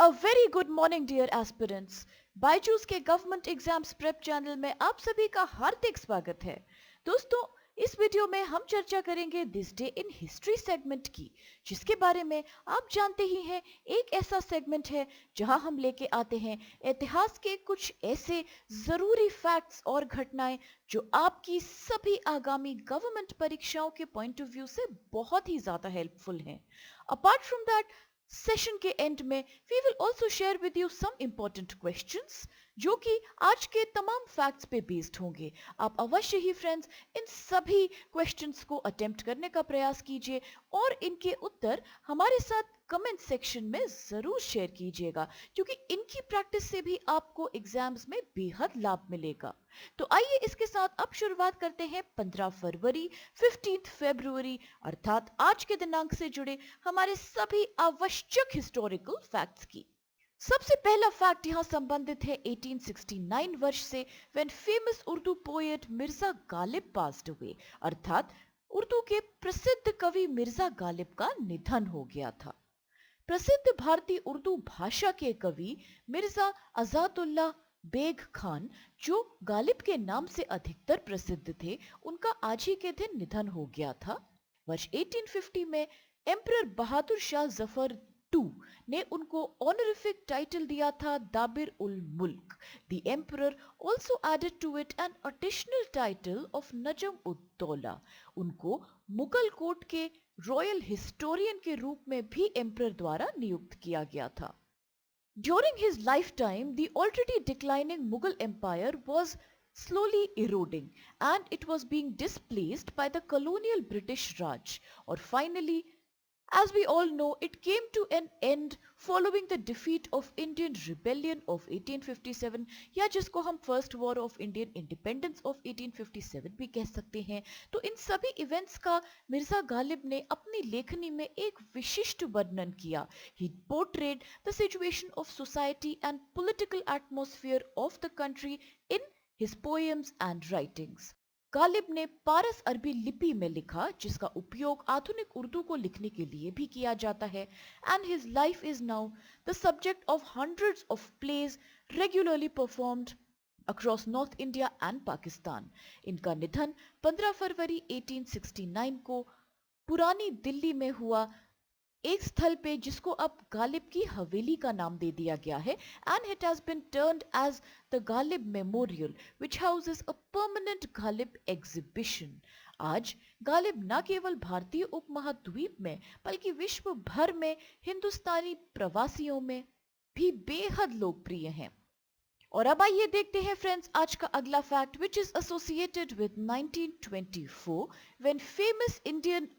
अ very good morning dear aspirants. Byju's के government exams prep channel में आप सभी का हार्दिक स्वागत है। दोस्तों, इस वीडियो में हम चर्चा करेंगे this day in history segment की, जिसके बारे में आप जानते ही हैं। एक ऐसा सेगमेंट है जहां हम लेके आते हैं इतिहास के कुछ ऐसे जरूरी फैक्ट्स और घटनाएं जो आपकी सभी आगामी गवर्नमेंट परीक्षाओं के पॉइंट ऑफ व्यू से बहुत ही ज्यादा हेल्पफुल हैं। अपार्ट फ्रॉम दैट, सेशन के एंड में we will also share with you some important questions जो कि आज के तमाम फैक्ट्स पे बेस्ड होंगे। आप अवश्य ही फ्रेंड्स इन सभी क्वेश्चंस को अटेम्प्ट करने का प्रयास कीजिए और इनके उत्तर हमारे साथ कमेंट सेक्शन में जरूर शेयर कीजिएगा, क्योंकि इनकी प्रैक्टिस से भी आपको एग्जाम्स में बेहद लाभ मिलेगा। तो आइए इसके साथ अब शुरुआत करते हैं 15 फरवरी 15 फरवरी अर्थात आज के दिनांक से जुड़े हमारे सभी आवश्यक हिस्टोरिकल फैक्ट्स की। सबसे पहला फैक्ट यहां संबंधित है 1869 वर्ष से, when famous Urdu poet Mirza Ghalib passed away, अर्थात उर्दू के प्रसिद्ध कवि मिर्जा गालिब का निधन हो गया था। प्रसिद्ध भारतीय उर्दू भाषा के कवि मिर्जा आजादुल्लाह बेग खान, जो गालिब के नाम से अधिकतर प्रसिद्ध थे, उनका आज ही के दिन निधन हो गया था। वर्ष 1850 में एम्परर बहादुर शाह जफर टू ने उनको ऑनरिफिक टाइटल दिया था Dabir ul Mulk. The emperor also added to it an additional title of Najm ud Daula. उनको मुगल कोर्ट के रॉयल हिस्टोरियन के रूप में भी एम्परर द्वारा नियुक्त किया गया था। During his lifetime, the already declining Mughal Empire was slowly eroding and it was being displaced by the colonial British Raj. Or finally, as we all know, it came to an end following the defeat of Indian Rebellion of 1857, या जिसको हम first war of Indian independence of 1857 भी कह सकते हैं। तो इन सभी events का मिर्जा गालिब ने अपनी लेखनी में एक विशिष्ट वर्णन किया। He portrayed the situation of society and political atmosphere of the country in his poems and writings. Ghalib ने पारस अरबी लिपि में लिखा, जिसका उपयोग आधुनिक उर्दू को लिखने के लिए भी किया जाता है। And his life is now the subject of hundreds of plays regularly performed across north India and Pakistan. इनका निधन 15 फरवरी 1869 को पुरानी दिल्ली में हुआ, एक स्थल पे जिसको अब गालिब की हवेली का नाम दे दिया गया है। And it has been turned as the Ghalib memorial which houses a permanent Ghalib exhibition. आज गालिब न केवल भारतीय उपमहाद्वीप में बल्कि विश्व भर में हिंदुस्तानी प्रवासियों में भी बेहद लोकप्रिय हैं। और अब आइए देखते हैं फ्रेंड्स आज का अगला fact, which is associated with 1924 when famous Indian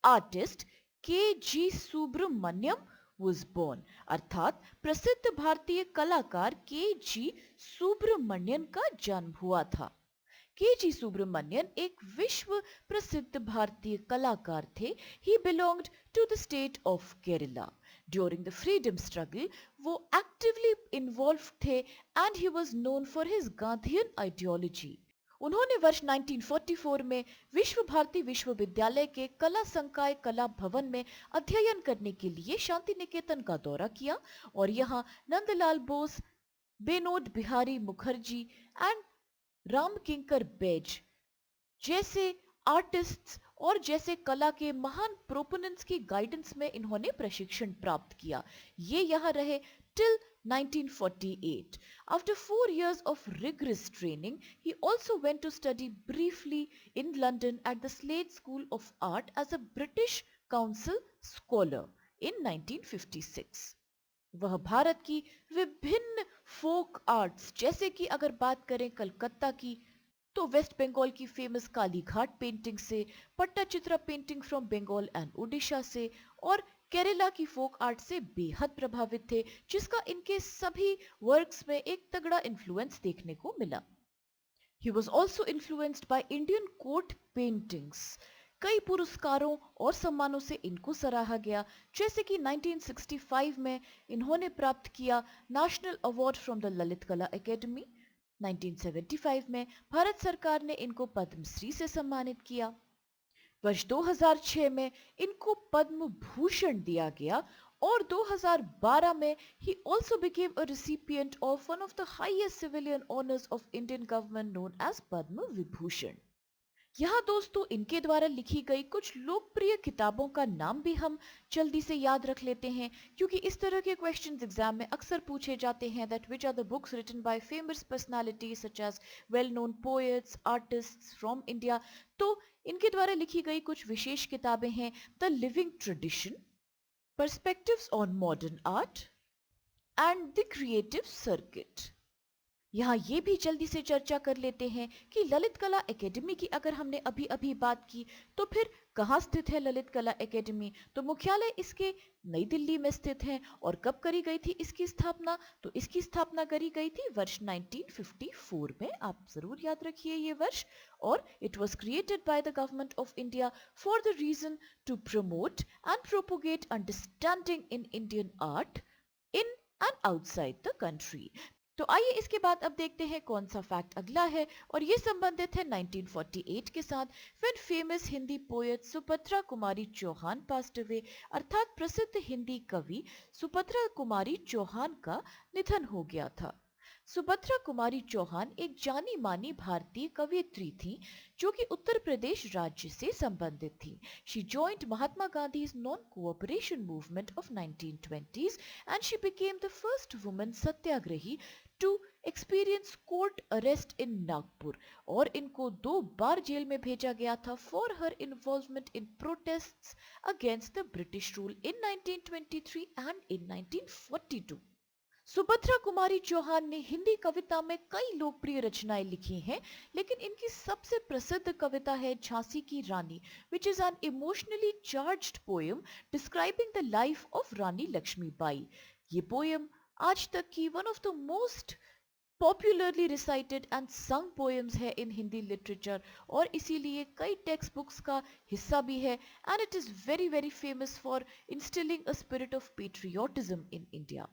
artist K G. Subramanyan was born, अर्थात प्रसिद्ध भारतीय कलाकार के.जी. सुब्रमण्यन का जन्म हुआ था। के.जी. सुब्रमण्यन एक विश्व प्रसिद्ध भारतीय कलाकार थे। He belonged to the state of Kerala. During the freedom struggle, वो actively involved थे and he was known for his Gandhian ideology. उन्होंने वर्ष 1944 में विश्व भारती विश्वविद्यालय के कला संकाय कला भवन में अध्ययन करने के लिए शांति निकेतन का दौरा किया और यहाँ नंदलाल बोस, बेनोद बिहारी मुखर्जी एंड राम किंकर बेज जैसे आर्टिस्ट्स और जैसे कला के महान प्रोपोनेंट्स की गाइडेंस में इन्होंने प्रशिक्षण प्राप्त किया। ये यहाँ रहे till 1948. After 4 years of rigorous training, he also went to study briefly in London at the Slade School of Art as a British Council scholar in 1956. वह भारत की विभिन्न फोक आर्ट्स, जैसे कि अगर बात करें कलकत्ता की तो वेस्ट बंगाल की फेमस काली घाट पेंटिंग से, Pattachitra painting from Bengal and Orissa से और केरला की फोक आर्ट से बेहद प्रभावित थे, जिसका इनके सभी वर्क्स में एक तगड़ा इन्फ्लुएंस देखने को मिला। He was also influenced by Indian court paintings. कई पुरस्कारों और सम्मानों से इनको सराहा गया, जैसे कि 1965 में इन्होंने प्राप्त किया national award from the Lalit कला एकेडमी। 1975 में भारत सरकार ने इनको पद्मश्री से सम्मानित किया। वर्ष 2006 में इनको पद्म भूषण दिया गया और 2012 में he also became a recipient of one of the highest civilian honors of Indian government known as Padma Vibhushan. यहाँ दोस्तों इनके द्वारा लिखी गई कुछ लोकप्रिय किताबों का नाम भी हम जल्दी से याद रख लेते हैं, क्योंकि इस तरह के क्वेश्चंस एग्जाम में अक्सर पूछे जाते हैं that which are the books written by famous personalities such as well known poets artists from India. तो इनके द्वारा लिखी गई कुछ विशेष किताबें हैं the living tradition, perspectives on modern art and the creative circuit. यहाँ ये भी जल्दी से चर्चा कर लेते हैं कि ललित कला एकेडमी की अगर हमने अभी अभी बात की तो फिर कहाँ स्थित है ललित कला एकेडमी? तो मुख्यालय इसके नई दिल्ली में स्थित है। और कब करी गई थी इसकी स्थापना? तो इसकी स्थापना करी गई थी वर्ष 1954 में, आप जरूर याद रखिए ये वर्ष। और it was created by the government of India for the reason to promote and propagate understanding in Indian art in and outside the country. तो आइए इसके बाद अब देखते हैं कौन सा फैक्ट अगला है, और ये संबंधित है 1948 के साथ, when famous Hindi poet Subhadra Kumari Chauhan passed away, अर्थात प्रसिद्ध हिंदी कवि सुभद्रा कुमारी चौहान का निधन हो गया था। सुभद्रा कुमारी चौहान एक जानी मानी भारतीय कवयित्री थी जो कि उत्तर प्रदेश राज्य से संबंधित थी। She joined Mahatma Gandhi's non-cooperation movement of 1920s and she became the first woman satyagrahi to experience court arrest in Nagpur, और इनको 2 बार जेल में भेजा गया था for her involvement in protests against the British rule in 1923 and in 1942। Subhadra Kumari Chauhan ने हिंदी कविता में कई लोकप्रिय रचनाएं लिखी हैं, लेकिन इनकी सबसे प्रसिद्ध कविता है झांसी की रानी, which is an emotionally charged poem describing the life of रानी लक्ष्मीबाई। ये पोएम आज तक की one of the most popularly recited and sung poems है in हिंदी लिटरेचर, और इसीलिए कई टेक्स्ट बुक्स का हिस्सा भी है, and it is very very famous for instilling a spirit of patriotism in India।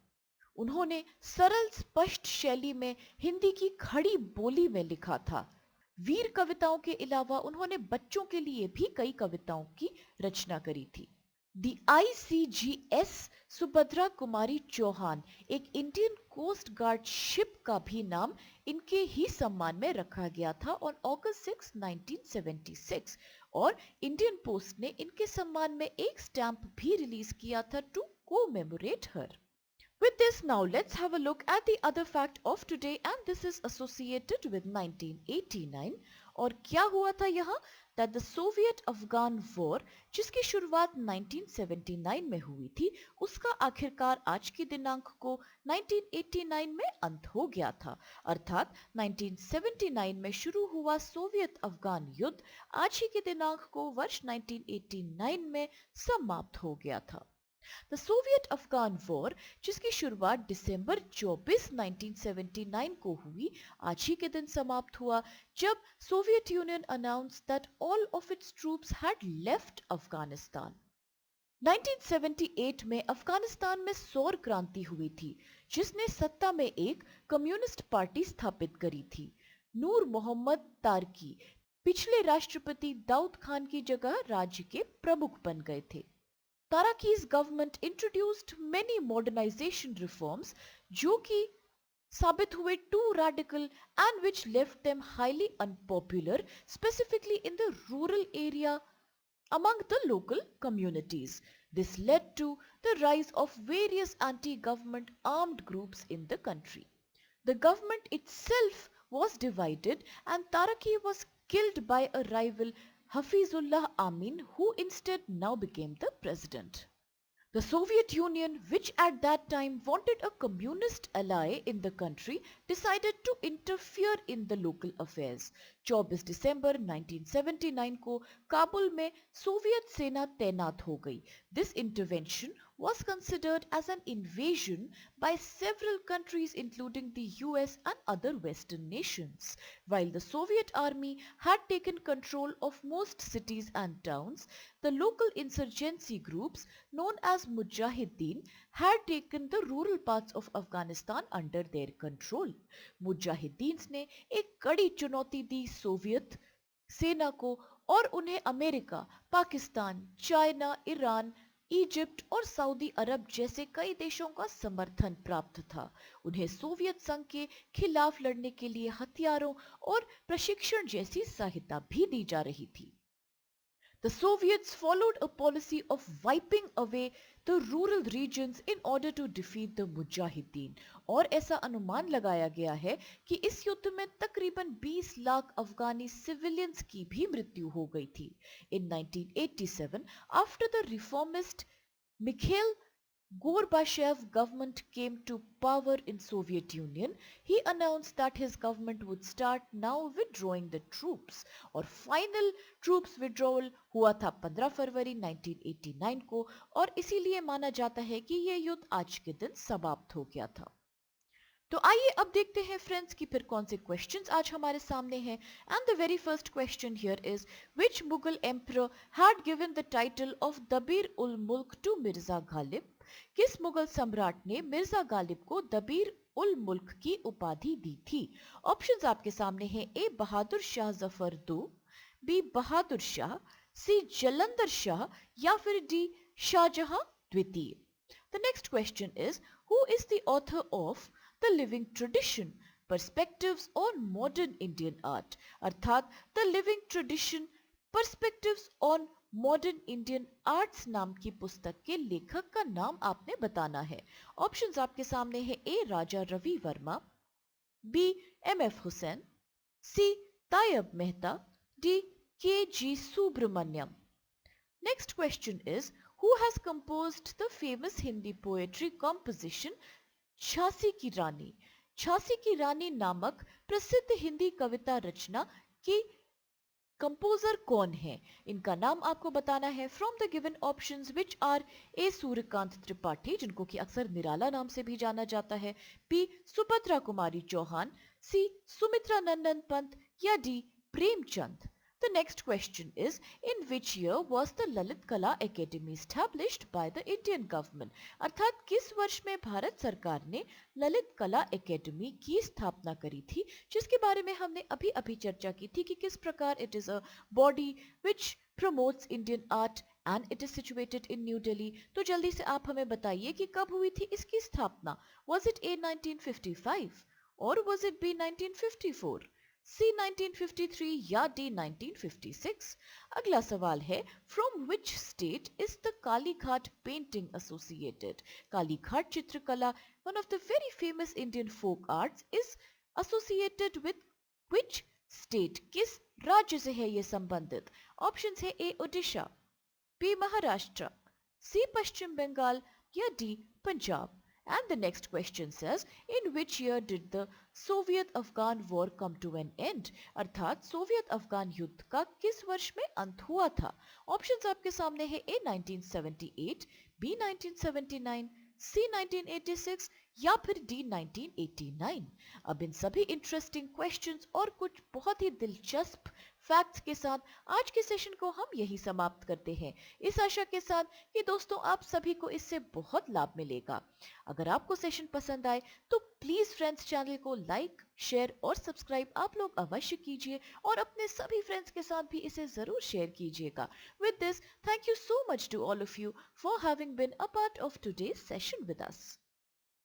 उन्होंने सरल स्पष्ट शैली में हिंदी की खड़ी बोली में लिखा था। वीर कविताओं के अलावा उन्होंने बच्चों के लिए भी कई कविताओं की रचना करी थी। दी ICGS सुभद्रा कुमारी चौहान, एक इंडियन कोस्ट गार्ड शिप का भी नाम इनके ही सम्मान में रखा गया था ऑन अगस्त 6, 1976, और इंडियन पोस्ट ने इनके सम्मान में एक स्टैंप भी रिलीज किया था to commemorate her. With this, now let's have a look at the other fact of today, and this is associated with 1989। और क्या हुआ था यहाँ? That the Soviet Afghan War, जिसकी शुरुआत 1979 में हुई थी, उसका आखिरकार आज की दिनांक को 1989 में अंत हो गया था। अर्थात 1979 में शुरू हुआ सोवियत अफगान युद्ध आज ही के दिनांक को वर्ष 1989 में समाप्त हो गया था। द सोवियत अफगान वॉर, जिसकी शुरुआत दिसंबर 24, 1979 को हुई, आज ही के दिन समाप्त हुआ जब Soviet union announce that all of its troops had left Afghanistan. 1978 में अफगानिस्तान में सौर क्रांति हुई थी, जिसने सत्ता में एक कम्युनिस्ट पार्टी स्थापित करी थी। नूर मोहम्मद तारकी पिछले राष्ट्रपति दाऊद खान की जगह राज्य के प्रमुख बन गए थे। Taraki's government introduced many modernization reforms जो कि साबित हुए too radical and which left them highly unpopular, specifically in the rural area among the local communities. This led to the rise of various anti-government armed groups in the country. The government itself was divided and Taraki was killed by a rival, Hafizullah Amin, who instead now became the president. The Soviet Union, which at that time wanted a communist ally in the country, decided to interfere in the local affairs. 24 दिसंबर 1979 को काबुल में Soviet सेना तैनात हो गई। This intervention was considered as an invasion by several countries including the US and other Western nations. While the Soviet army had taken control of most cities and towns, the local insurgency groups known as Mujahideen had taken the rural parts of Afghanistan under their control. Mujahideens ने एक कड़ी चुनौती दी Soviet सेना को और उन्हें America, Pakistan, China, Iran, Egypt और Saudi अरब जैसे कई देशों का समर्थन प्राप्त था। उन्हें सोवियत संघ के खिलाफ लड़ने के लिए हथियारों और प्रशिक्षण जैसी सहायता भी दी जा रही थी। The Soviets followed a policy of wiping away the rural regions in order to defeat the Mujahideen और ऐसा अनुमान लगाया गया है कि इस युद्ध में तकरीबन 20 लाख अफगानी सिविलियंस की भी मृत्यु हो गई थी। In 1987, after the reformist Mikhail Gorbachev government came to power in Soviet Union, he announced that his government would start now withdrawing the troops और final troops withdrawal हुआ था 15 फरवरी 1989 को और इसीलिए माना जाता है कि यह युद्ध आज के दिन समाप्त हो गया था। तो आइए अब देखते हैं फ्रेंड्स कि फिर कौन से क्वेश्चंस आज हमारे सामने हैं। And the very first question here is which Mughal emperor had given the title of Dabir ul Mulk to Mirza Ghalib? किस मुगल सम्राट ने मिर्जा गालिब को दबीर उल मुल्क की उपाधि दी थी? ऑप्शंस आपके सामने हैं। ए बहादुर शाह जफर दो, बी बहादुर शाह, सी जलंधर शाह या फिर डी शाहजहां द्वितीय। The next question is who is the author of The Living Tradition, Perspectives on Modern Indian Art, अर्थात The Living Tradition, Perspectives on Modern Indian Arts नाम की पुस्तक के लेखक का नाम आपने बताना है। ऑप्शंस आपके सामने है। A Raja Ravi Varma, B M F Husain, C Tyeb Mehta, D K G Subramaniam. Next question is who has composed the famous Hindi poetry composition Jhansi की रानी? झांसी की रानी नामक प्रसिद्ध हिंदी कविता रचना की कंपोजर कौन है? इनका नाम आपको बताना है। From the given options which are A Suryakant Tripathi जिनको कि अक्सर निराला नाम से भी जाना जाता है, बी सुभद्रा कुमारी चौहान, सी सुमित्रा नंदन पंत या D Premchand. The next question is in which year was the Lalit Kala Academy established by the Indian government? अर्थात किस वर्ष में भारत सरकार ने ललित कला एकेडमी की स्थापना करी थी, जिसके बारे में हमने अभी अभी चर्चा की थी कि किस प्रकार it is a body which promotes Indian art and it is situated in New Delhi। तो जल्दी से आप हमें बताइए कि कब हुई थी इसकी स्थापना? Was it A 1955 or was it B 1954? C 1953 या D 1956? अगला सवाल है from which state is the Kalighat painting associated? Kalighat चित्रकला one of the very famous Indian folk arts is associated with which state? किस राज्य से है यह संबंधित? ऑप्शन है। A Odisha, B Maharashtra, C Paschim Bengal या D Punjab. And the next question says, in which year did the Soviet-Afghan war come to an end? अर्थात Soviet Afghan युद्ध का किस वर्ष में अंत हुआ था? ऑप्शंस आपके सामने है। ए 1978, बी 1979, सी 1986 या फिर डी 1989। अब इन सभी इंटरेस्टिंग क्वेश्चंस और कुछ बहुत ही दिलचस्प फैक्ट्स के साथ आज के सेशन को हम यही समाप्त करते हैं, इस आशा के साथ कि दोस्तों आप सभी को इससे बहुत लाभ मिलेगा। अगर आपको सेशन पसंद आए तो प्लीज फ्रेंड्स चैनल को लाइक, शेयर और सब्सक्राइब आप लोग अवश्य कीजिए और अपने सभी फ्रेंड्स के साथ भी इसे जरूर शेयर कीजिएगा। With this, thank you so much to all of you for having been a part of today's session with us.